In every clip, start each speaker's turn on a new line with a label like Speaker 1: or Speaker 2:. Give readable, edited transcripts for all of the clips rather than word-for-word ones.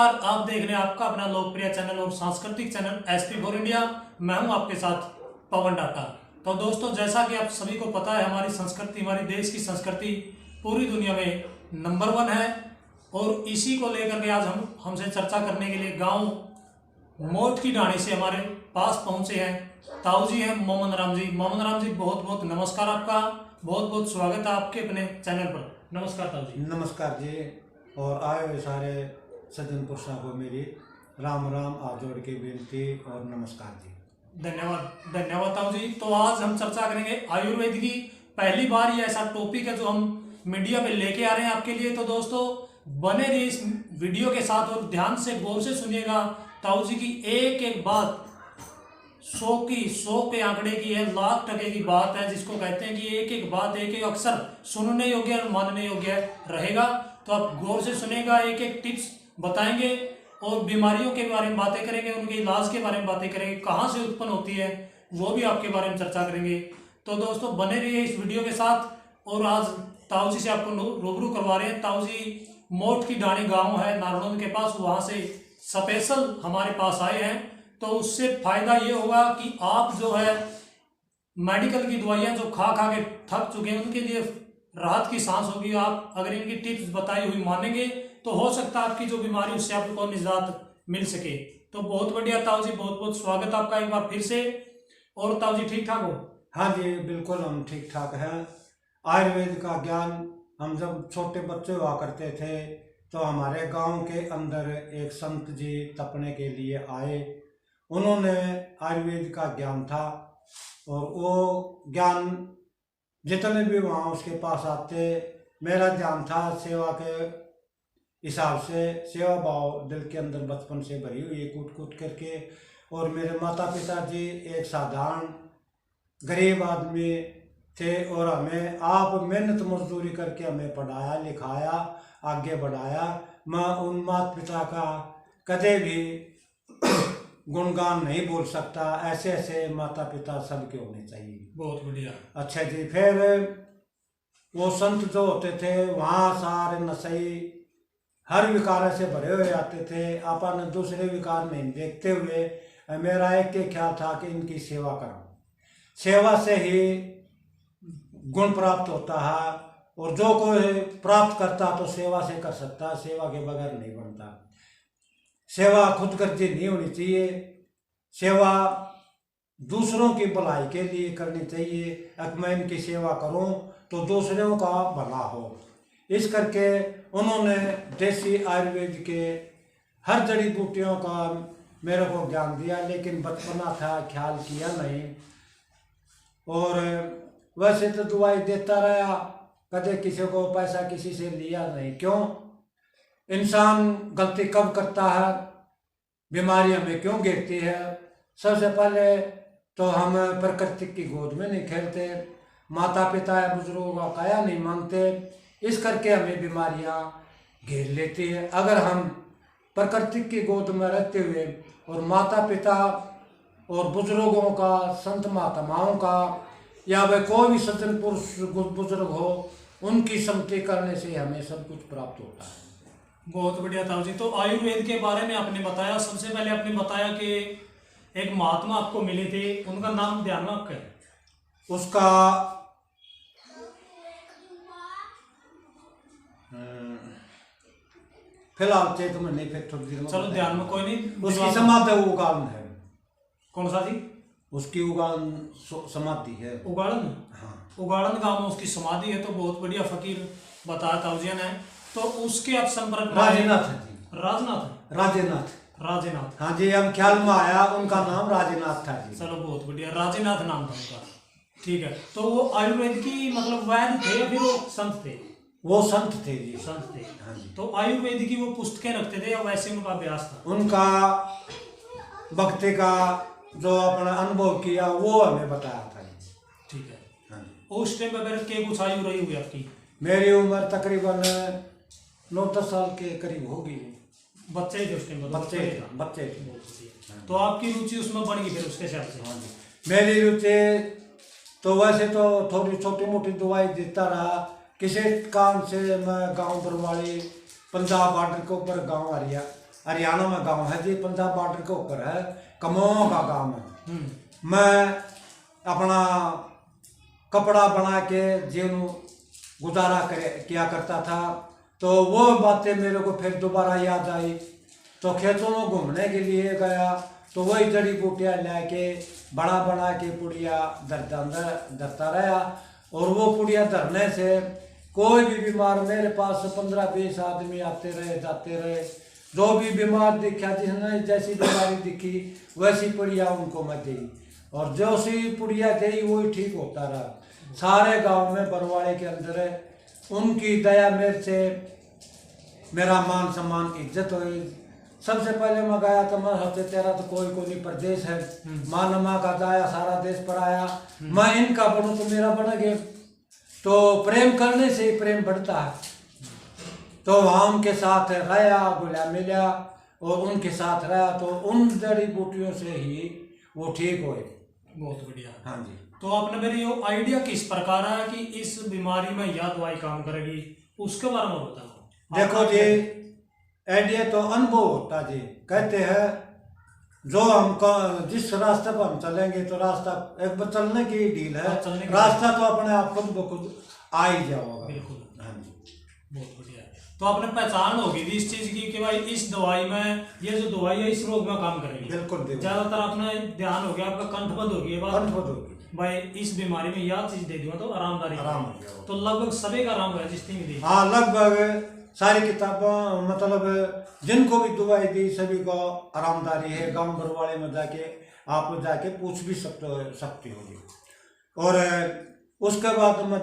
Speaker 1: नमस्कार, आप देख रहे हैं आपका अपना लोकप्रिय चैनल और सांस्कृतिक चैनल एसपी फॉर इंडिया। मैं हूं आपके साथ पवन डाटा। तो दोस्तों, जैसा कि आप सभी को पता है, हमारी संस्कृति, हमारी देश की संस्कृति पूरी दुनिया में नंबर 1 है। और इसी को लेकर के आज हमसे चर्चा करने के लिए गांव मोट की डाणी से हमारे पास पहुंचे हैं ताऊ जी हैं मोमन राम जी। मोमन राम जी, बहुत बहुत नमस्कार, आपका बहुत बहुत स्वागत है आपके अपने चैनल पर। नमस्कार ताऊ जी।
Speaker 2: नमस्कार जी। और आए हुए सारे सज्जन पुरुषों को मेरी राम राम हाथ जोड़ के बेनती और नमस्कार जी।
Speaker 1: धन्यवाद धन्यवाद ताऊ जी। तो आज हम चर्चा करेंगे आयुर्वेद की। पहली बार ये ऐसा टॉपिक है जो हम मीडिया पे लेके आ रहे हैं आपके लिए। तो दोस्तों, बने रहिए इस वीडियो के साथ और ध्यान से गौर से सुनिएगा। ताऊ जी की एक एक बात 100 के आंकड़े की है, लाख टके की बात है, जिसको कहते हैं कि एक एक बात, एक एक अक्षर सुनने योग्य और मानने योग्य रहेगा। तो आप गौर से सुनेगा, एक एक टिप्स बताएंगे और बीमारियों के बारे में बातें करेंगे, उनके इलाज के बारे में बातें करेंगे, कहाँ से उत्पन्न होती है वो भी आपके बारे में चर्चा करेंगे। तो दोस्तों, बने रहिए इस वीडियो के साथ। और आज ताऊ जी से आपको रूबरू करवा रहे हैं। ताऊ जी मोट की डाणी गांव है नारनौंद के पास, वहां से स्पेशल हमारे पास आए हैं। तो उससे फायदा ये होगा कि आप जो है मेडिकल की दवाइयां जो खा खा के थक चुके हैं, उनके लिए राहत की सांस होगी। आप अगर इनकी टिप्स बताई हुई मानेंगे तो हो सकता है आपकी जो बीमारी उससे आपको निजात मिल सके। तो बहुत बढ़िया ताऊ जी, बहुत बहुत स्वागत आपका एक बार फिर से। और ताऊ जी ठीक ठाक हो?
Speaker 2: हाँ जी, बिल्कुल हम ठीक ठाक हैं। आयुर्वेद का ज्ञान हम जब छोटे बच्चे हुआ करते थे तो हमारे गांव के अंदर एक संत जी तपने के लिए आए। उन्होंने आयुर्वेद का ज्ञान था और वो ज्ञान जितने भी वहाँ उसके पास आते, मेरा ध्यान था सेवा के हिसाब से, सेवा भाव दिल के अंदर बचपन से भरी हुई कूट कूट करके। और मेरे माता पिता जी एक साधारण गरीब आदमी थे और हमें आप मेहनत मजदूरी करके हमें पढ़ाया लिखाया, आगे बढ़ाया। मैं उन माता पिता का कदे भी गुणगान नहीं बोल सकता। ऐसे ऐसे माता पिता सबके होने चाहिए।
Speaker 1: बहुत बढ़िया।
Speaker 2: अच्छा जी। फिर वो संत जो होते थे वहाँ सारे नशई हर विकार से भरे हुए आते थे। अपन दूसरे विकार में देखते हुए मेरा एक ख्याल था कि इनकी सेवा करो। सेवा से ही गुण प्राप्त होता है और जो कोई प्राप्त करता तो सेवा से कर सकता, सेवा के बगैर नहीं बनता। सेवा खुदगर्जी नहीं होनी चाहिए, सेवा दूसरों की भलाई के लिए करनी चाहिए। अगर मैं इनकी सेवा करूं तो दूसरों का भला हो, इस करके उन्होंने देसी आयुर्वेद के हर जड़ी बूटियों का मेरे को ज्ञान दिया। लेकिन बचपना था, ख्याल किया नहीं। और वैसे तो दवाई देता रहा, कदे किसी को पैसा किसी से लिया नहीं। क्यों? इंसान गलती कब करता है, बीमारी हमें क्यों घेरती है? सबसे पहले तो हम प्रकृति की गोद में नहीं खेलते, माता पिता या बुजुर्गों का काया नहीं मानते, इस करके हमें बीमारियां घेर लेती है। अगर हम प्रकृति की गोद में रहते हुए और माता पिता और बुजुर्गों का, संत महात्माओं का, या वह कोई भी सज्जन पुरुष बुजुर्ग हो, उनकी संगति करने से हमें सब कुछ प्राप्त होता है।
Speaker 1: बहुत बढ़िया ताऊ जी। तो आयुर्वेद के बारे में आपने बताया, सबसे पहले आपने बताया कि एक महात्मा आपको मिले थे, उनका नाम ध्यान में आपका है?
Speaker 2: उसका फिलहाल तो मैं नहीं, फिर थोड़ी देर में
Speaker 1: चलो ध्यान में, कोई नहीं।
Speaker 2: उसकी समाधि उगान है।
Speaker 1: कौन सा जी?
Speaker 2: उसकी उगान समाधि है,
Speaker 1: उगाड़न।
Speaker 2: हाँ,
Speaker 1: उगाड़न गांव में उसकी समाधि है। तो बहुत बढ़िया फकीर बताया ताऊ जी ने। तो उसके आप संपर्क में
Speaker 2: राजेनाथ है जी।
Speaker 1: राजेनाथ।
Speaker 2: हाँ जी, हम ख्याल में आया, उनका नाम राजेनाथ था जी।
Speaker 1: चलो बहुत बढ़िया, राजेनाथ नाम था उनका। ठीक है। तो वो आयुर्वेद की मतलब वैद्य थे या फिर वो संत थे?
Speaker 2: वो संत थे जी।
Speaker 1: संत थे।
Speaker 2: हाँ जी।
Speaker 1: तो आयुर्वेद की वो पुस्तकें रखते थे या वैसे उनका अभ्यास था?
Speaker 2: उनका भक्ति का जो अपना अनुभव किया वो हमें बताया था जी।
Speaker 1: ठीक है।
Speaker 2: हाँ जी।
Speaker 1: उस टाइम पर के कुछ आयु रही हुई आपकी?
Speaker 2: मेरी उम्र तकरीबन 9-10 साल के करीब होगी।
Speaker 1: बच्चे थे उस टाइम पर?
Speaker 2: बच्चे थे।
Speaker 1: तो आपकी रुचि उसमें बढ़ गई फिर उसके हिसाब से?
Speaker 2: हाँ जी। मेरी रुचि तो वैसे तो थोड़ी छोटी मोटी दवाई देता रहा। किसी काम से मैं गांव बरवाड़ी, पंजाब बॉर्डर के ऊपर गांव हरियाणा में गांव है जी, पंजाब बॉर्डर के ऊपर है, कमोह का गांव है। मैं अपना कपड़ा बना के जीवन गुजारा किया करता था। तो वो बातें मेरे को फिर दोबारा याद आई, तो खेतों में घूमने के लिए गया, तो वही जड़ी बूटियाँ लेके बना बना के पुड़िया धरता रहा। और वो पुड़िया धरने से कोई भी बीमार, मेरे पास 15-20 आदमी आते रहे जाते रहे, जो भी बीमार दिखा, जिसने जैसी बीमारी दिखी वैसी पुड़िया उनको मैं दी, और जो सी पुड़िया दी वही ठीक होता रहा। सारे गांव में बरवाड़े के अंदर उनकी दया मेरे से मेरा मान सम्मान इज्जत हुई। सबसे पहले मैं गया तो मैं हफ्ते तेरा तो कोई नहीं प्रदेश है, माँ माँ का जाया सारा देश पर आया, मैं इनका बनूं तो मेरा बन गया। तो प्रेम करने से ही प्रेम बढ़ता है। तो वहाँ उनके साथ रहा, गुला मिला और उनके साथ रहा, तो उन जड़ी बूटियों से ही वो ठीक हुए।
Speaker 1: बहुत बढ़िया।
Speaker 2: हाँ जी।
Speaker 1: तो आपने मेरी ये आइडिया किस प्रकार है कि इस बीमारी में यह दवाई काम करेगी, उसके बारे में बताओ।
Speaker 2: देखो जी, आइडिया तो अनुभव होता जी। कहते हैं जो हम जिस रास्ते पर हम चलेंगे तो रास्ता एक बार चलने की डील है, रास्ता तो अपने आप खुद ब खुद आ ही जाओगा।
Speaker 1: बिल्कुल।
Speaker 2: हाँ जी,
Speaker 1: बहुत बढ़िया। तो आपने पहचान होगी थी इस चीज की कि भाई इस दवाई में, ये जो दवाई है इस रोग में काम करेगी।
Speaker 2: बिल्कुल।
Speaker 1: ज्यादातर आपने ध्यान हो गया, आपका कंठबद्ध हो गया बात,
Speaker 2: कंठबद्ध होगी
Speaker 1: भाई इस बीमारी में यह चीज दे दूंगा तो आरामदारी
Speaker 2: आराम हो गया।
Speaker 1: तो लगभग सभी का आराम हुआ जिसने भी दी।
Speaker 2: हाँ, लगभग सारी किताबों, मतलब जिनको भी दवाई दी सभी को आरामदारी है। गांव बरवाड़े में जाके आप जाके पूछ भी सकती होगी। और उसके बाद मैं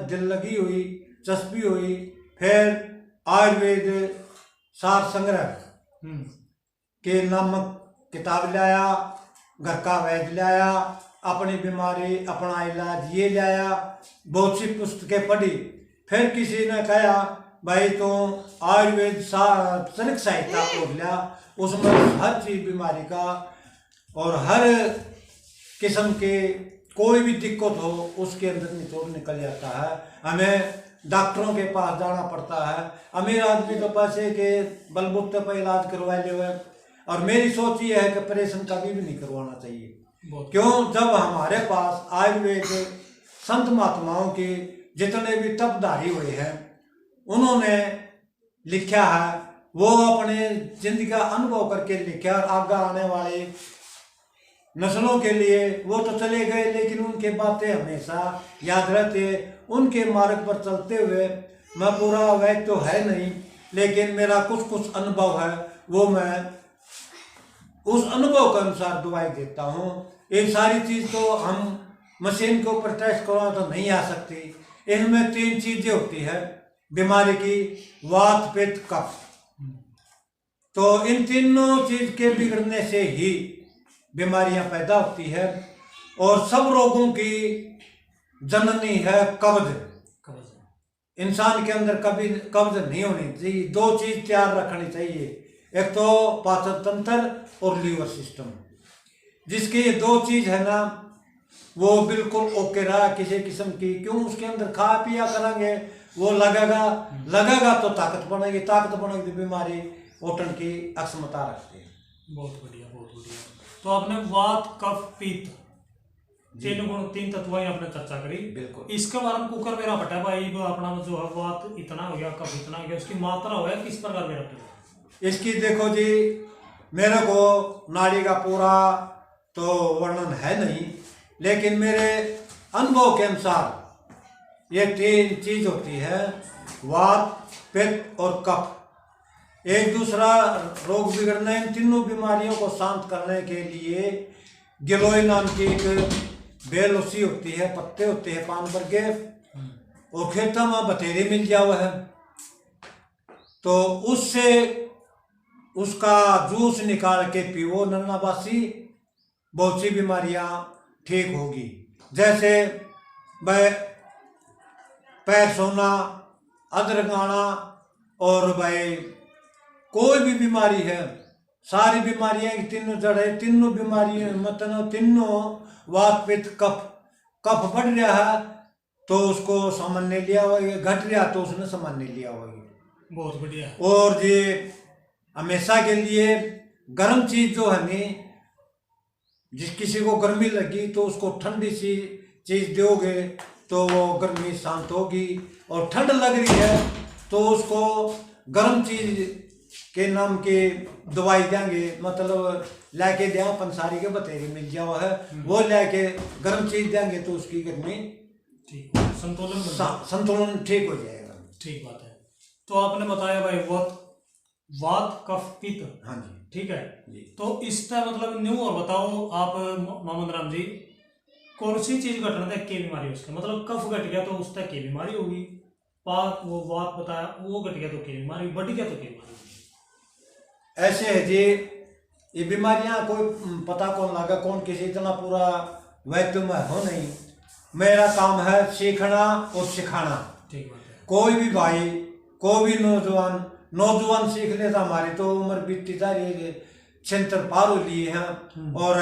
Speaker 2: दिल लगी हुई, चस्पी हुई। फिर आयुर्वेद सार संग्रह के नामक किताब लाया, घर का वैद्य लाया, अपनी बीमारी अपना इलाज ये लाया, बहुत सी पुस्तकें पढ़ी। फिर किसी ने कहा भाई तो आयुर्वेद सार्वजनिक सहायता खोल लिया, उसमें हर चीज बीमारी का और हर किस्म के कोई भी दिक्कत हो उसके अंदर निचोड़ निकल जाता है। हमें डॉक्टरों के पास जाना पड़ता है, अमीर आदमी तो पैसे के बलबूते पर इलाज करवा ले हुए। और मेरी सोच ये है कि ऑपरेशन कभी भी नहीं करवाना चाहिए। क्यों? जब हमारे पास आयुर्वेद संत महात्माओं के जितने भी तपधारी हुए हैं उन्होंने लिखा है, वो अपने जिंदगी का अनुभव करके लिखा, और आगे आने वाले नस्लों के लिए वो तो चले गए लेकिन उनके बातें हमेशा याद रहते। उनके मार्ग पर चलते हुए मैं पूरा वैद्य तो है नहीं, लेकिन मेरा कुछ अनुभव है, वो मैं उस अनुभव के अनुसार दवाई देता हूँ। एक सारी चीज तो हम मशीन के ऊपर टेस्ट करवा तो नहीं आ सकती। इनमें 3 चीजें होती है बीमारी की, वात पित्त कफ। तो इन तीनों चीज के बिगड़ने से ही बीमारियां पैदा होती है। और सब रोगों की जननी है कब्ज। इंसान के अंदर कभी कब्ज नहीं होनी चाहिए। 2 चीज तैयार रखनी चाहिए, एक तो पाचन तंत्र और लीवर सिस्टम। जिसकी ये 2 चीज है ना, वो बिल्कुल ओके रहा किसी किस्म की। क्यों? उसके अंदर खा पिया करेंगे, वो लगेगा तो ताकत बनेगी, ताकत बनेगी तो बीमारी ओटन की अक्षमता रखती है।
Speaker 1: बहुत बढ़िया, बहुत बढ़िया। तो आपने वात कफ पित्त 3 तत्वों आपने चर्चा करी।
Speaker 2: बिल्कुल।
Speaker 1: इसके बारे में कुकर मेरा बटा भाई अपना जो है वात इतना हो गया, कफ इतना हो गया, उसकी मात्रा हो गया किस प्रकार मेरा बटा?
Speaker 2: इसकी देखो जी, मेरे को नाड़ी का पूरा तो वर्णन है नहीं, लेकिन मेरे अनुभव के अनुसार ये 3 चीज होती है, वात पित्त और कफ। एक दूसरा रोग बिगड़ना, इन तीनों बीमारियों को शांत करने के लिए गिलोय नाम की एक बेल उसी होती है, पत्ते होते हैं पान पर के, और खेतों में बतेरी मिल जावा है, तो उससे उसका जूस निकाल के पीवो नन्नाबासी, बहुत सी बीमारियां ठीक होगी। जैसे पैर सोना, अदरक आना, और भाई कोई भी बीमारी है, सारी बीमारियां की 3 जड़ है। तीनों बीमारियां मतलब तीनों वात पित्त कफ। कफ बढ़ रहा है तो उसको सामान्य लिया होगा, घट रहा तो उसने सामान्य लिया होगा।
Speaker 1: बहुत बढ़िया।
Speaker 2: और ये हमेशा के लिए गर्म चीज जो है नहीं, जिस किसी को गर्मी लगी तो उसको ठंडी सी चीज दोगे तो वो गर्मी शांत होगी, और ठंड लग रही है तो उसको गर्म चीज के नाम की दवाई देंगे, मतलब लेके दें पंसारी के बतेरी मिल जाओ है, वो लेके गर्म चीज देंगे तो उसकी गर्मी
Speaker 1: ठीक,
Speaker 2: संतुलन ठीक हो जाएगा।
Speaker 1: ठीक बात है। तो आपने बताया भाई वात कफ पित्त,
Speaker 2: हाँ जी,
Speaker 1: ठीक है
Speaker 2: जी।
Speaker 1: तो इसका मतलब न्यू और बताओ आप मोहम्मद राम जी, कौन सी चीज घटना तक की बीमारी है उसका, मतलब कफ घट गया तो उस तक की बीमारी होगी, पाक वो वात बताया वो घट गया तो की बीमारी, बढ़ गया तो की बीमारी होगी।
Speaker 2: ऐसे है जी, ये बीमारियां कोई पता कौन लगा, कौन किसी इतना पूरा वैद्य में हो नहीं। मेरा काम है सीखना और सिखाना।
Speaker 1: ठीक बात है।
Speaker 2: कोई भी भाई, कोई भी नौजवान सीख लेता, हमारी तो उम्र बीतती जा रही है, 76 पार हो लिए हैं, और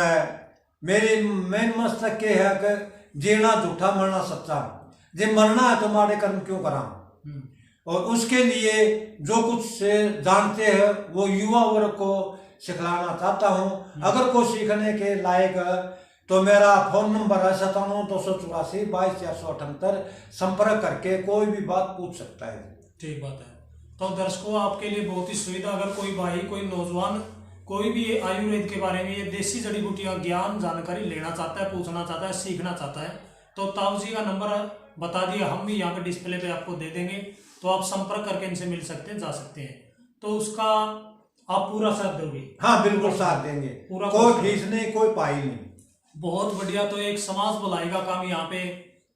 Speaker 2: मेरी मेन मस्तक के है कि जीना झूठा मरना सच्चा, जे मरना है तो माड़े कर्म क्यों करा, और उसके लिए जो कुछ से जानते हैं वो युवा वर्ग को सिखलाना चाहता हूँ। अगर कोई सीखने के लायक है तो मेरा फोन नंबर है 97-284-22-478, संपर्क करके कोई भी बात पूछ सकता है।
Speaker 1: ठीक बात है। तो दर्शकों आपके लिए बहुत ही सुविधा, अगर कोई भाई कोई नौजवान कोई भी आयुर्वेद के बारे में, ये देसी जड़ी बूटियां ज्ञान जानकारी लेना चाहता है, पूछना चाहता है, सीखना चाहता है, तो ताऊ जी का नंबर बता दिया, हम भी यहाँ पे डिस्प्ले पे आपको दे देंगे, तो आप संपर्क करके इनसे मिल सकते हैं, जा सकते हैं। तो उसका आप पूरा साथ दोगे? हाँ
Speaker 2: बिल्कुल साथ देंगे,
Speaker 1: पूरा,
Speaker 2: कोई फीस नहीं, कोई पाई नहीं।
Speaker 1: बहुत बढ़िया। तो एक समाज भलाई का काम यहाँ पे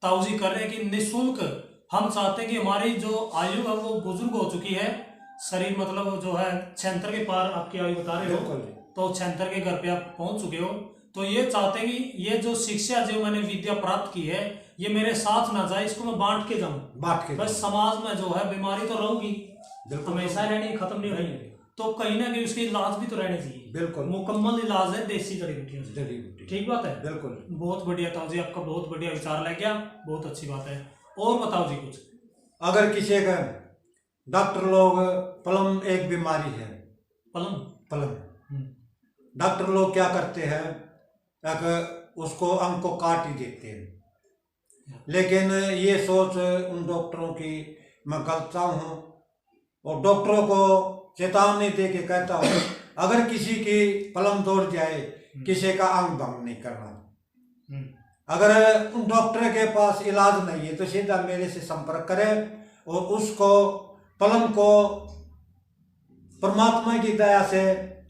Speaker 1: ताऊ जी कर रहे हैं कि निःशुल्क हम चाहते हैं कि हमारी जो आयु है वो बुजुर्ग हो चुकी है, शरीर मतलब जो है 76 के पार आपकी आयु बता रहे हो, तो 76 के घर पे आप पहुंच चुके हो, तो ये चाहते हैं कि ये जो शिक्षा जो मैंने विद्या प्राप्त की है ये मेरे साथ ना जाए, इसको मैं बांट के जाऊं, बस समाज में जो है बीमारी तो रहूगी, हमेशा रहनी, खत्म नहीं होगी, तो कहीं ना कहीं उसके इलाज भी तो रहने चाहिए।
Speaker 2: बिल्कुल
Speaker 1: मुकम्मल इलाज है देसी जड़ी बूटियों से। ठीक बात है,
Speaker 2: बिल्कुल।
Speaker 1: बहुत बढ़िया ताऊ जी, आपका बहुत बढ़िया विचार लग गया, बहुत अच्छी बात है। और बताओ जी कुछ।
Speaker 2: अगर किसी का डॉक्टर लोग प्लम एक बीमारी है, प्लम डॉक्टर लोग क्या करते हैं, उसको अंग को काट ही देते हैं, लेकिन ये सोच उन डॉक्टरों की मैं गलता हूँ, और डॉक्टरों को चेतावनी दे के कहता हूँ, अगर किसी की प्लम तोड़ जाए, किसी का अंग भंग नहीं करना। अगर उन डॉक्टर के पास इलाज नहीं है तो सीधा मेरे से संपर्क करें, और उसको प्लम को परमात्मा की दया से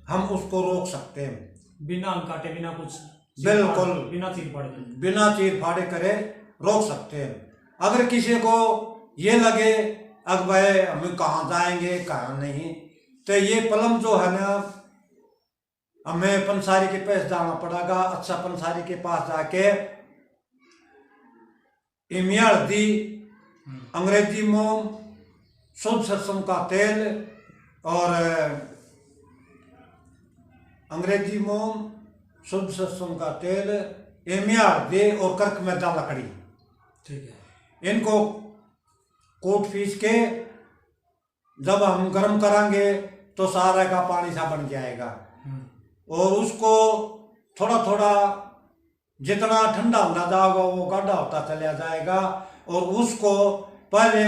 Speaker 2: हम उसको रोक सकते हैं,
Speaker 1: बिना अंग काटे, बिना कुछ,
Speaker 2: बिल्कुल
Speaker 1: बिना
Speaker 2: चीर फाड़े करे रोक सकते हैं। अगर किसी को ये लगे अब भाई हम कहाँ जाएंगे कहाँ नहीं, तो ये प्लम जो है ना, हमें पंसारी के पास जाना पड़ेगा। अच्छा पंसारी के पास जाके इमिया हल्दी, अंग्रेजी मोम, शुद्ध सरसों का तेल, और अंग्रेजी मोम, शुद्ध सरसों का तेल, इमिया हल्दी और कर्क मैदा लकड़ी,
Speaker 1: ठीक है,
Speaker 2: इनको कूट पीस के जब हम गर्म करांगे तो सारा का पानी सा बन जाएगा, और उसको थोड़ा थोड़ा जितना ठंडा होता जाएगा वो गाढ़ा होता चला जाएगा, और उसको पहले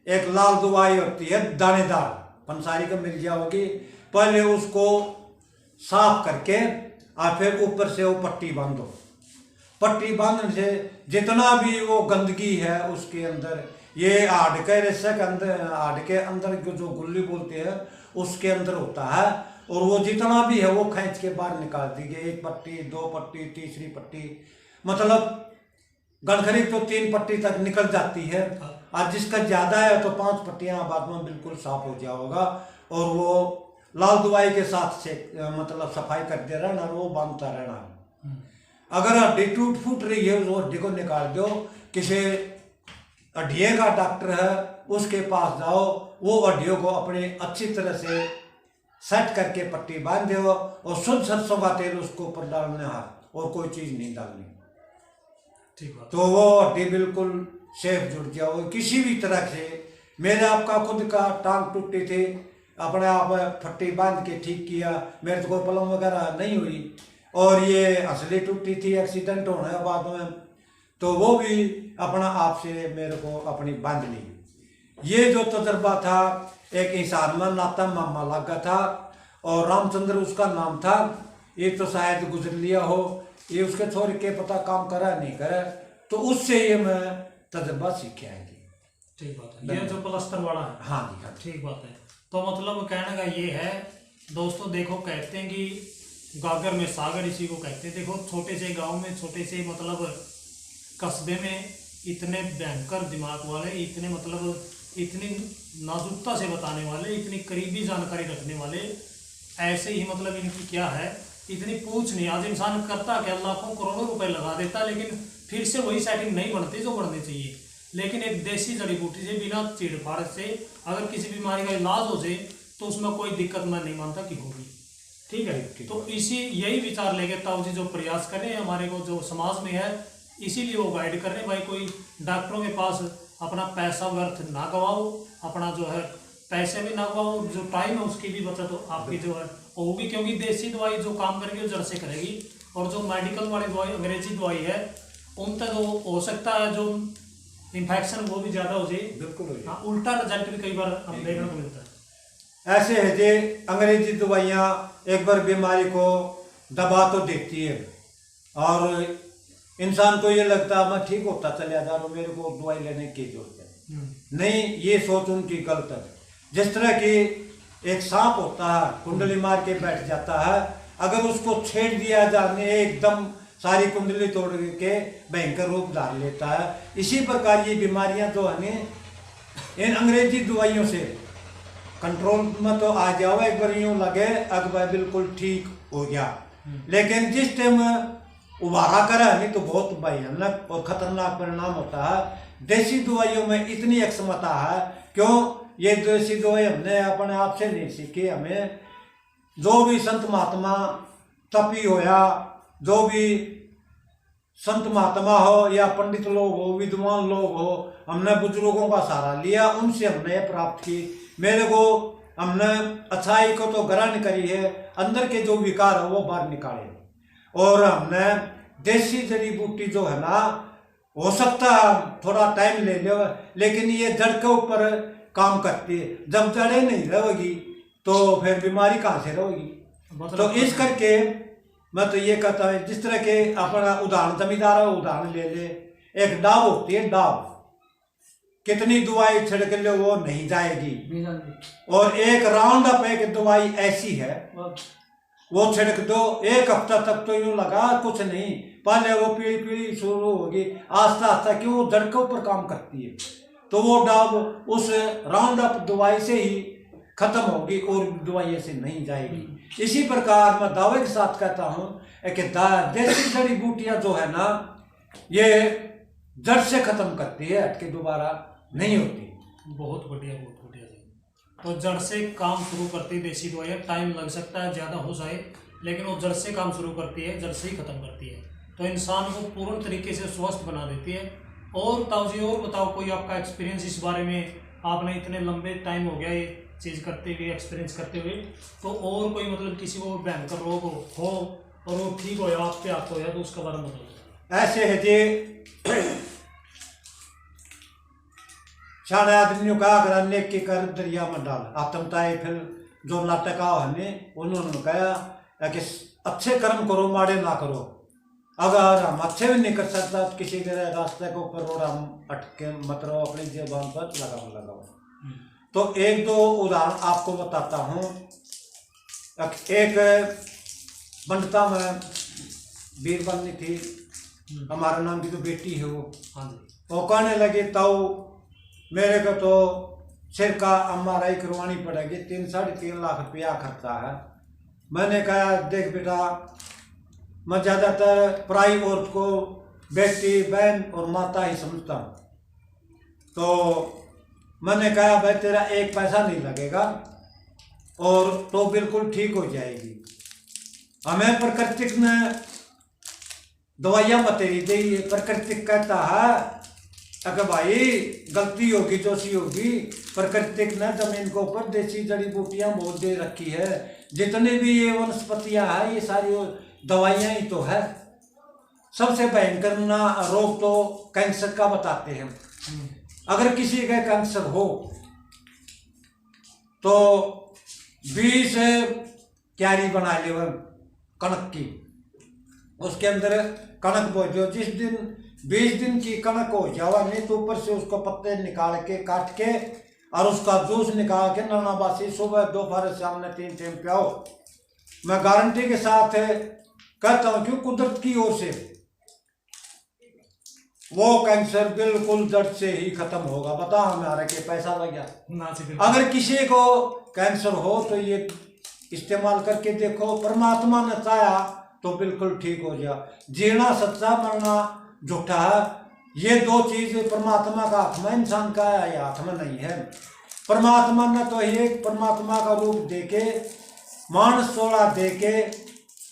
Speaker 2: एक लाल दवाई होती है दानेदार, पंसारी का मिल जाओगी, पहले उसको साफ करके और फिर ऊपर से वो पट्टी बांधो। पट्टी बांधने से जितना भी वो गंदगी है उसके अंदर, ये हाड़ के रेशे के अंदर, हाड़ के अंदर जो गुल्ली बोलते हैं उसके अंदर होता है, और वो जितना भी है वो खींच के बाहर निकाल दीजिए। एक पट्टी, दो पट्टी, तीसरी पट्टी, मतलब गणखरी तो 3 पट्टी तक निकल जाती है, और जिसका ज्यादा है तो 5 पट्टियां बाद में बिल्कुल साफ हो जाएगा, और वो लाल दवाई के साथ से मतलब सफाई करते रहना, वो बांधता रहना। अगर हड्डी टूट फूट रही है उस हड्डी को निकाल दो, किसी हड्डियों का डॉक्टर है उसके पास जाओ, वो हड्डियों को अपने अच्छी तरह से सेट करके पट्टी बांध दो, और शुद्ध सरसों का तेल उसको ऊपर डालना है, और कोई चीज नहीं डालनी,
Speaker 1: ठीक है,
Speaker 2: तो वो हड्डी बिल्कुल सेफ जुड़ जाओ किसी भी तरह से। मेरे आपका खुद का टांग टूटी थी, अपने आप फट्टी बांध के ठीक किया, मेरे तो कोई प्रॉब्लम वगैरह नहीं हुई। और ये हंसली टूटी थी एक्सीडेंट होने के बाद में, तो वो भी अपना आप से मेरे को अपनी बांध ली। ये जो तजर्बा था, एक इंसान में नाता मामा लगा था और रामचंद्र उसका नाम था। ये तो शायद गुजर लिया हो, ये उसके छोरे के पता काम करा नहीं करे, तो उससे ये मैं तजर्बा सीखा है जी।
Speaker 1: ठीक बात है। ये जो प्लस्तर वाला है,
Speaker 2: हाँ जी, हाँ
Speaker 1: ठीक बात है। तो मतलब कहने का ये है दोस्तों, देखो कहते हैं कि गागर में सागर इसी को कहते हैं। देखो छोटे से गांव में, छोटे से मतलब कस्बे में इतने भयंकर दिमाग वाले, इतने मतलब इतनी नाजुकता से बताने वाले, इतनी करीबी जानकारी रखने वाले, ऐसे ही मतलब इनकी क्या है, इतनी पूछ नहीं। आज इंसान करता क्या, लाखों करोड़ों रुपए लगा देता, लेकिन फिर से वही सेटिंग नहीं बनती जो बननी चाहिए। लेकिन एक देसी जड़ी बूटी से, बिना चीड़फाड़ से अगर किसी बीमारी का इलाज हो जाए तो उसमें कोई दिक्कत मैं नहीं मानता कि होगी। ठीक है, तो इसी यही विचार लेके ताऊ जी जो प्रयास कर रहे हैं हमारे को जो समाज में है, इसीलिए वो गाइड कर रहे हैं भाई कोई डॉक्टरों के पास अपना पैसा व्यर्थ ना गवाओ, अपना जो है पैसे भी ना गवाओ, जो टाइम है उसकी भी बचत हो आपकी जो है होगी। क्योंकि देसी दवाई जो काम करेगी वो जड़ से करेगी, और जो मेडिकल वाली दवाई, अंग्रेजी दवाई है, उन तक तो हो सकता है जो इन्फेक्शन वो भी ज़्यादा हो जाए, बिल्कुल हाँ, उल्टा रिजल्ट भी कई बार हम देखने को मिलता है।
Speaker 2: ऐसे है जे अंग्रेजी दवाइयाँ एक बार बीमारी को दबा तो देती है, और इंसान को ये लगता है मैं ठीक होता चला जा रहा हूँ, मेरे को दवाई लेने की जरूरत है नहीं। ये सोच उनकी गलत है। जिस तरह की एक सांप होता है, कुंडली मार के बैठ जाता है, अगर उसको छेड़ दिया जाने एकदम सारी कुंडली तोड़ के भयंकर रूप धार लेता है। इसी प्रकार ये बीमारियां जो है इन अंग्रेजी दवाइयों से कंट्रोल में तो आ जाओ, एक बार यूं लगे अगर बिल्कुल ठीक हो गया, लेकिन जिस टाइम उबारा करा नहीं तो बहुत भयानक और खतरनाक परिणाम होता है। देसी दवाइयों में इतनी क्षमता है, क्यों ये देसी दवाई हमने अपने आप से नहीं सीखी, हमें जो भी संत महात्मा तपी होया, जो भी संत महात्मा हो या पंडित लोग हो, विद्वान लोग हो, हमने बुजुर्गों का सहारा लिया, उनसे हमने प्राप्त की। मेरे को हमने अच्छाई को तो ग्रहण करी है, अंदर के जो विकार है वो बाहर निकाले, और हमने देसी जड़ी बूटी जो है ना, हो सकता है थोड़ा टाइम ले लो, लेकिन ये जड़ के ऊपर काम करती है। जब जड़ें नहीं रहेगी तो फिर बीमारी कहाँ से रहेगी। तो इस करके मैं तो ये कहता हूँ, जिस तरह के अपना उदाहरण जमींदार है, उदाहरण ले ले, एक डाव होती है, डाव कितनी दवाई छिड़क ले वो नहीं जाएगी, और एक राउंड अप एक दवाई ऐसी है वो छिड़क दो, एक हफ्ता तक तो यूं लगा कुछ नहीं, पहले वो पीली पीली शुरू होगी, आस्ता आस्ता क्यों वो जड़ के ऊपर काम करती है, तो वो डाव उस राउंड अप दवाई से ही खत्म होगी और दवाई से नहीं जाएगी। इसी प्रकार मैं दावे के साथ कहता हूँ कि देसी जड़ी बूटियां जो है ना, ये जड़ से खत्म करती है, हटके दोबारा नहीं होती।
Speaker 1: बहुत बढ़िया, बहुत बढ़िया। तो जड़ से काम शुरू करती है देसी दवाइयाँ, टाइम लग सकता है, ज़्यादा हो जाए, लेकिन वो जड़ से काम शुरू करती है, जड़ से ही खत्म करती है, तो इंसान को पूर्ण तरीके से स्वस्थ बना देती है। और ताऊ जी और बताओ कोई आपका एक्सपीरियंस इस बारे में, आपने इतने लंबे टाइम हो गया ये चीज़ करते हुए, एक्सपीरियंस करते हुए, तो और कोई मतलब किसी को भयंकर रोग हो और वो ठीक हो या आप पे आप हो या, तो उसका बारे में बताओ।
Speaker 2: ऐसे है जी, सारे आदमियों का अगर नेक के कर दरिया में डाल आत्मताए, फिर जो नाटक हमने उन्होंने कहा कि अच्छे कर्म करो, माड़े ना करो। अगर हम अच्छे भी नहीं कर सकता तो किसी के रास्ते के ऊपर रोड हम अटके मत रहो, अपनी जेबान पर लगाओ। तो एक दो उदाहरण आपको बताता हूँ। एक बंडता में बीरबल थी, हमारे नाम की जो बेटी है वो कहने लगी, ताऊ मेरे को तो सिर का MRI करवानी पड़ेगी, 3-3.5 लाख रुपया खर्चा है। मैंने कहा देख बेटा, मैं ज़्यादातर पराई औरत को बेटी, बहन और माता ही समझता हूँ, तो मैंने कहा भाई तेरा एक पैसा नहीं लगेगा और तो बिल्कुल ठीक हो जाएगी। हमें प्राकृतिक ने दवाइयाँ बतेरी दी, प्राकृतिक कहता है अगर भाई गलती होगी तो सी होगी, प्राकृतिक ने जमीन के ऊपर देसी जड़ी बूटियां बहुत दे रखी है। जितने भी ये वनस्पतियां है ये सारी दवाइयां ही तो है। सबसे भयंकर ना रोग तो कैंसर का बताते हैं। अगर किसी का कैंसर हो तो 20 क्यारी बना ले कणक की, उसके अंदर कणक बो जो जिस दिन 20 दिन की कणक हो जावा नहीं तो ऊपर से उसको पत्ते निकाल के काट के और उसका जूस निकाल के नरनाबासी सुबह दोपहर शाम में 3 टाइम पियाओ। मैं गारंटी के साथ कहता हूं क्यों कुदरत की ओर से वो कैंसर बिल्कुल जड़ से ही खत्म होगा। बता हमारे के पैसा लग गया। अगर किसी को कैंसर हो तो ये इस्तेमाल करके देखो, परमात्मा ने चाहा तो बिल्कुल ठीक हो जा। जीना सच्चा, मरना झूठा है। ये 2 चीज परमात्मा का हाथ में, इंसान का हाथ में नहीं है। परमात्मा ने तो एक परमात्मा का रूप देके मानस सोड़ा देके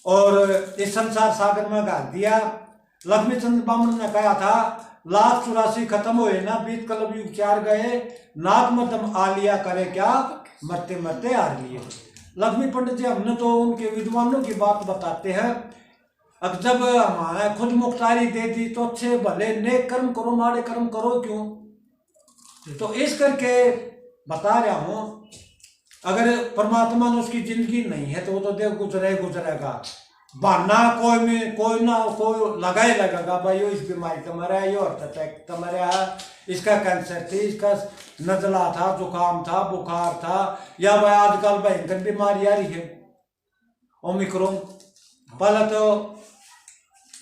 Speaker 2: और इस संसार सागर में गाल दिया। लक्ष्मीचंद बामन ने कहा था लाख 84 खत्म हुए ना, बीत कलब युग 4 गए, नाक मध्यम आ लिया करे क्या, मरते मरते हार लिए। लक्ष्मी पंडित जी हमने तो उनके विद्वानों की बात बताते हैं। अब जब हमारे खुद मुख्तारी दे दी तो अच्छे भले नेक कर्म करो, माड़े कर्म करो क्यों। तो इस करके बता रहा हूं, अगर परमात्मा ने उसकी जिंदगी नहीं है तो वो तो देख गुजरेगा। बहाना कोई ना कोई लगा ही लगेगा भाई यो इस बीमारी का मरा है, यो हार्ट अटैक का मरा है, इसका कैंसर थी, इसका नजला था, जुकाम था, बुखार था, या भाई आजकल भयंकर बीमारी आ रही है ओमिक्रॉन। पहले तो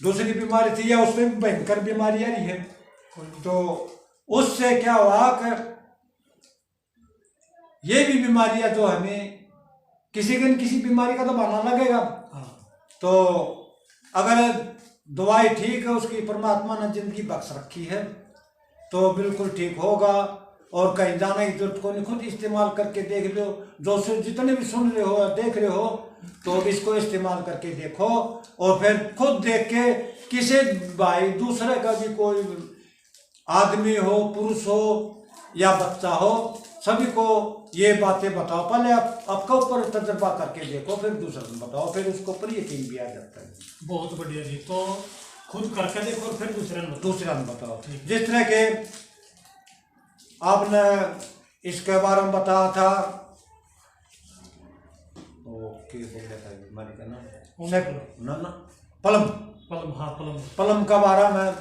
Speaker 2: दूसरी बीमारी थी या उसमें भी भयंकर बीमारी आ रही है। तो उससे क्या हुआ कि ये भी बीमारियां जो हमें किसी न किसी बीमारी का तो बहाना लगेगा। तो अगर दवाई ठीक है, उसकी परमात्मा ने जिंदगी बख्श रखी है तो बिल्कुल ठीक होगा। और कहीं जाने की जरूरत को नहीं, खुद इस्तेमाल करके देख लो। जो जितने भी सुन रहे हो देख रहे हो तो इसको इस्तेमाल करके देखो और फिर खुद देख के किसी भाई दूसरे का भी कोई आदमी हो, पुरुष हो या बच्चा हो, सभी को ये बातें बताओ। पहले आपका ऊपर तजर्बा करके देखो, फिर दूसरे को बताओ, फिर उसको पर यकीन भी आ जाता है।
Speaker 1: बहुत बढ़िया जी। तो खुद करके देखो और फिर दूसरे
Speaker 2: को बताओ। जिस तरह के आपने इसके बारे में बताया था, ओके बोल था बीमारी का नाम ना पलम।
Speaker 1: हाँ
Speaker 2: पलम का बारे में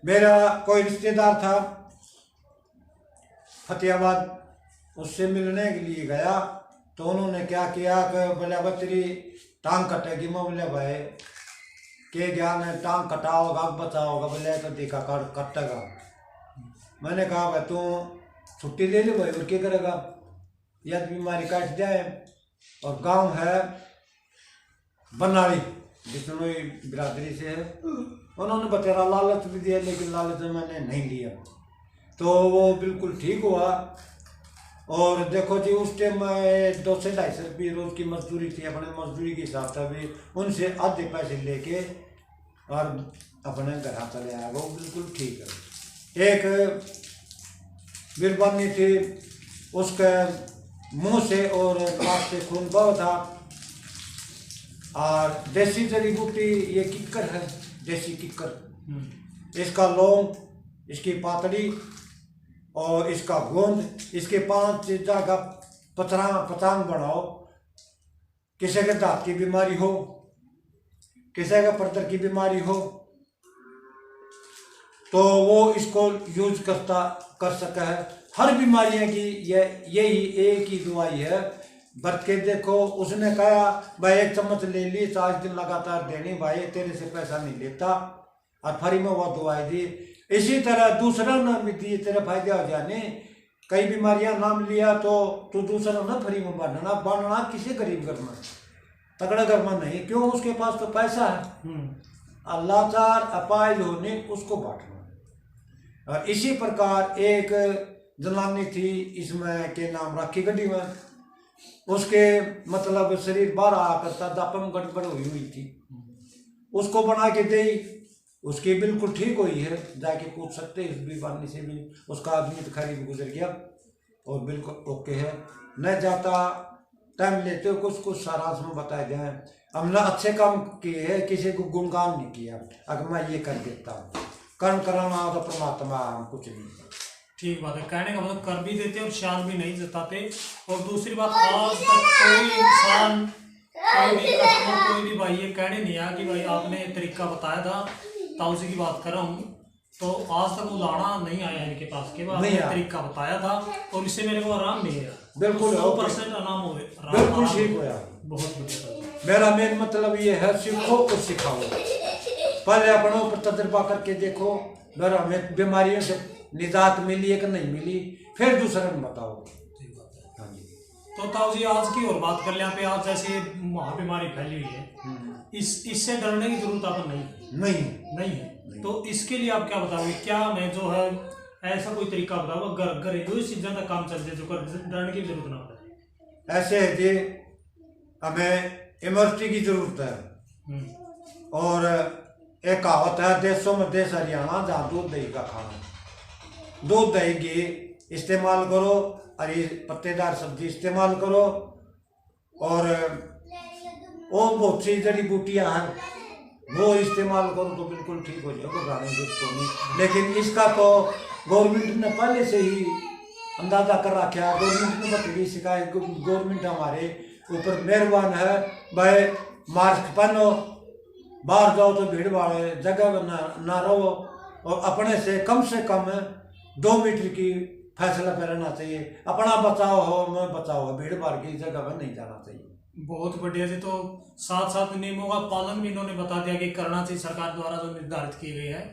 Speaker 2: मेरा कोई रिश्तेदार था फतेहाबाद, उससे मिलने के लिए गया तो उन्होंने क्या किया कि बोले अब तेरी टांग कटेगी। मैं बोले भाई के ज्ञान है, टांग कटा होगा बचा होगा, बोले तो देखा कटेगा। मैंने कहा भाई तू छुट्टी ले ले भाई, और क्या करेगा, यह बीमारी काट जाए। और गांव है बनाड़ी, जितनों बिरादरी से है। उन्होंने बतेरा लालच भी दिया, लेकिन लालच मैंने नहीं लिया तो वो बिल्कुल ठीक हुआ। और देखो जी उस टाइम 200 से 250 रुपये रोज की मजदूरी थी, अपने मजदूरी के हिसाब से भी उनसे आधे पैसे लेके और अपने घर चले आया, वो बिल्कुल ठीक है। एक बीरबानी थी, उसके मुंह से और नाक से खून बह था। और देसी जड़ी बूटी ये किक्कर है, देसी किक्कर, इसका लौंग, इसकी पातड़ी और इसका गोंद, इसके 5 जगह पचांग बनाओ। किसी के दांत की बीमारी हो, किसी का पर्दर की बीमारी हो तो वो इसको यूज कर सका है। हर बीमारियों की यही एक ही दवाई है, बरत के देखो। उसने कहा भाई 1 चम्मच ले ली, 4 दिन लगातार देनी, भाई तेरे से पैसा नहीं लेता, और फ्री में वो दवाई दी। इसी तरह दूसरा नाम भी दिए, तेरे फायदे हो जाने। कई बीमारियां नाम लिया तो तू दूसरा ना फ्री में बांटना किसी गरीब घर में, तगड़ा घर में नहीं, क्यों, उसके पास तो पैसा है। अल्लाचार अपाइज होने उसको बांटना। और इसी प्रकार एक जनानी थी, इसमें के नाम राखी गड्डी में, उसके मतलब शरीर बाहर आया करता, दापम गड़बड़ हुई थी, उसको बना के दी उसकी बिल्कुल ठीक हुई है, जाके पूछ सकते हैं इस बीमारी से भी। उसका आदमी तो खरीद गुजर गया और बिल्कुल ओके है। न जाता टाइम लेते हो, कुछ कुछ सारांश में बताए गए हैं। हमने अच्छे काम किए हैं, किसी को गुणगान नहीं किया। अगर मैं ये कर देता हूँ, कर्म कराना तो परमात्मा, हम कुछ नहीं।
Speaker 1: ठीक बात है, कहने का मतलब कर भी देते और शान भी नहीं जताते। और दूसरी बात, आज तक कोई इंसान, कोई भी कस्टमर, कोई भी भाई ये कहने नहीं आया कि भाई आपने तरीका बताया था, ताऊजी की बात कर रहा हूँ, तो आज तक उदाहरण नहीं आया इनके पास के बाद तरीका बताया था और इससे मेरे को आराम नहीं है।
Speaker 2: बिल्कुल
Speaker 1: 100% आराम हो गया,
Speaker 2: बिल्कुल ठीक होया।
Speaker 1: बहुत बढ़िया।
Speaker 2: मेरा मेन मतलब ये है, सीखो और सिखाओ। पहले अपनों पर तजुर्बा करके देखो, अगर हमें बीमारियों से निजात मिली है कि नहीं मिली, फिर दूसरे में बताओ। हाँ जी।
Speaker 1: तो ताऊ जी आज की और बात कर ले, यहाँ पे आज जैसे महाबीमारी फैली हुई है, इससे डरने की जरूरत आप नहीं है। तो इसके लिए आप क्या बताओगे, क्या मैं जो है ऐसा कोई तरीका बताओगे घरेलू चीज़ों का काम चलते जो डरने की जरूरत ना पड़े?
Speaker 2: ऐसे है जी, हमें इम्यूनिटी की जरूरत है। और एक कहावत है, देशों में देश हरियाणा, जहाँ दूध दही का खाना। दूध दही घी इस्तेमाल करो, हरी पत्तेदार सब्जी इस्तेमाल करो, और बहुत सी जड़ी बूटियाँ हैं वो इस्तेमाल करो तो बिल्कुल ठीक हो जाएगा, घबराने की जरूरत नहीं। लेकिन इसका तो गवर्नमेंट ने पहले से ही अंदाजा कर रखा है। गवर्नमेंट ने बतौरी शिकायत, गवर्नमेंट हमारे ऊपर मेहरबान है। भाई मास्क पहनो, बाहर जाओ तो भीड़ वाले जगह ना रहो, और अपने से कम 2 मीटर की फैसला पे रहना चाहिए। अपना बचाव हो, मैं बचाव हो, भीड़ भाड़ की जगह पर नहीं जाना चाहिए।
Speaker 1: बहुत बढ़िया जी। तो साथ साथ नियमों का पालन भी इन्होंने बता दिया कि करना चाहिए, सरकार द्वारा जो निर्धारित किए गए हैं,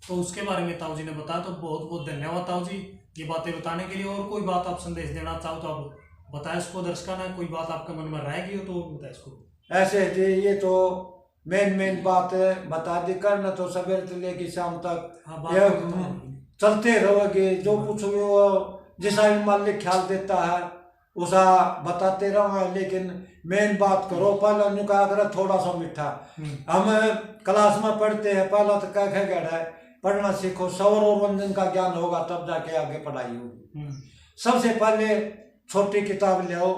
Speaker 1: तो उसके बारे में ताऊ जी ने बताया। तो बहुत बहुत धन्यवाद ताऊ जी ये बातें बताने के लिए। और कोई बात आप संदेश देना चाहो तो आप बताए इसको, दर्शकों ने कोई बात आपके मन में रह गई हो तो बताए इसको।
Speaker 2: ऐसे जी, ये तो मेन बात बता दी, करना तो सवेरे से लेकर शाम तक चलते रहोगे। जो पूछोगे वो जैसा भी मालिक ख्याल देता है उसा बताते रहो, लेकिन मेन बात करो। पहले उनका करो थोड़ा सा मीठा। हम क्लास में पढ़ते हैं, पहला तो क्या गढ़ा है, पढ़ना सीखो, सौर और व्यंजन का ज्ञान होगा तब जाके आगे पढ़ाई होगी। सबसे पहले छोटी किताब ले आओ,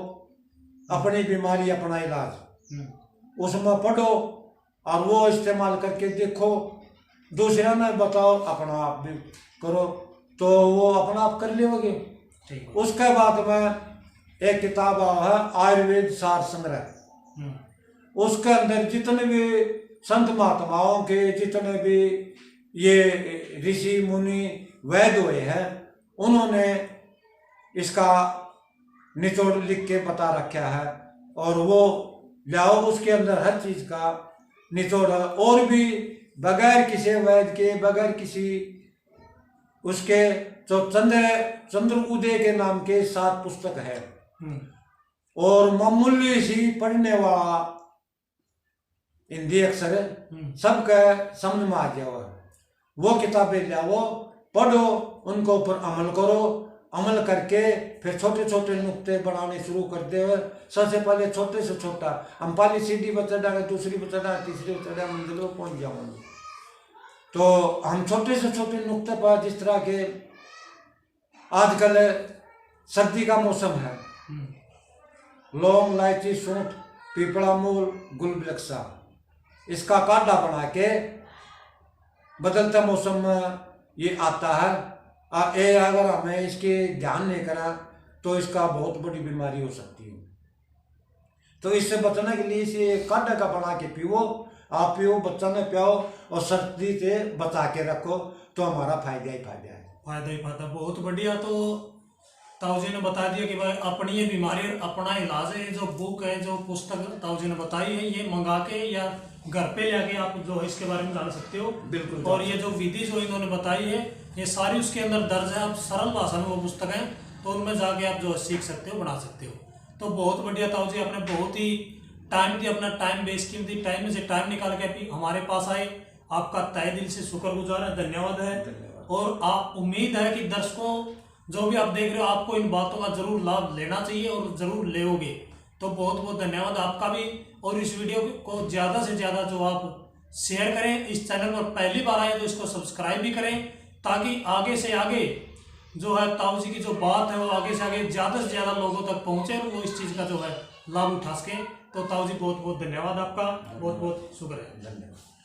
Speaker 2: अपनी बीमारी अपना इलाज, उसमें पढ़ो और वो इस्तेमाल करके देखो, दूसरा ने बताओ, अपना आप भी करो, तो वो अपना आप कर लोगे। उसके बाद में एक किताब है आयुर्वेद सार संग्रह। उसके अंदर जितने भी संत महात्माओं के, जितने भी ये ऋषि मुनि वैद्य हुए हैं, उन्होंने इसका निचोड़ लिख के बता रखा है, और वो लाओ, उसके अंदर हर चीज का निचोड़ है। और भी बगैर किसी वैद्य के, बगैर किसी उसके, तो चंद्र उदय के नाम के 7 पुस्तक है, और मामूली सी पढ़ने वाला हिंदी अक्षर सबका समझ में आ जाओ। वो किताबें लाओ, पढ़ो, उनको ऊपर अमल करो, अमल करके फिर छोटे छोटे नुक्ते बनाने शुरू कर दे। सबसे पहले छोटे से छोटा, हम पहली सीढ़ी पर चढ़ा, दूसरी पर चढ़ा, तीसरी पर चढ़ा, मंजिलों पहुंच जाओगे। तो हम छोटे से छोटे नुक्ते पर, जिस तरह के आजकल सर्दी का मौसम है, लौंग, इलायची, सूंठ, पीपड़ा मूल, गुलबलक्सा, इसका काढ़ा बना के बदलते मौसम में ये आता है। अगर हमें इसके ध्यान नहीं करा तो इसका बहुत बड़ी बीमारी हो सकती है। तो इससे बचने के लिए इसे काढ़ा का बना के पियो, आप पियो, बच्चा ने पियो, और सर्दी से बचा के रखो, तो हमारा फायदा ही फायदा है।
Speaker 1: फायदा ही फायदा, बहुत बढ़िया। तो ताऊ जी ने बता दिया कि भाई अपनी ये बीमारी अपना इलाज है। जो बुक है, जो पुस्तक ताऊ जी ने बताई है, ये मंगा के या घर पे लेके आप जो है इसके बारे में जान सकते हो।
Speaker 2: बिल्कुल।
Speaker 1: और ये जो विधि जो इन्होंने बताई है, ये सारी उसके अंदर दर्ज है। आप सरल भाषा में वो पुस्तक है, तो उनमें जाके आप जो है सीख सकते हो, बना सकते हो। तो बहुत बढ़िया ताऊ जी, आपने बहुत ही टाइम दिया, अपना टाइम वेस्ट कीमती टाइम में से टाइम निकाल के हमारे पास आए। आपका तहे दिल से शुक्रगुजार है, धन्यवाद है। और आप उम्मीद है कि दर्शकों जो भी आप देख रहे हो, आपको इन बातों का जरूर लाभ लेना चाहिए और जरूर लेोगे। तो बहुत बहुत धन्यवाद आपका भी। और इस वीडियो को ज़्यादा से ज़्यादा जो आप शेयर करें। इस चैनल पर पहली बार आए तो इसको सब्सक्राइब भी करें, ताकि आगे से आगे जो है ताऊ जी की जो बात है वो आगे से आगे ज़्यादा से ज़्यादा लोगों तक पहुँचे और वो इस चीज़ का जो है लाभ उठा सकें। तो ताऊ जी बहुत बहुत धन्यवाद आपका, बहुत बहुत शुक्र है।
Speaker 2: धन्यवाद।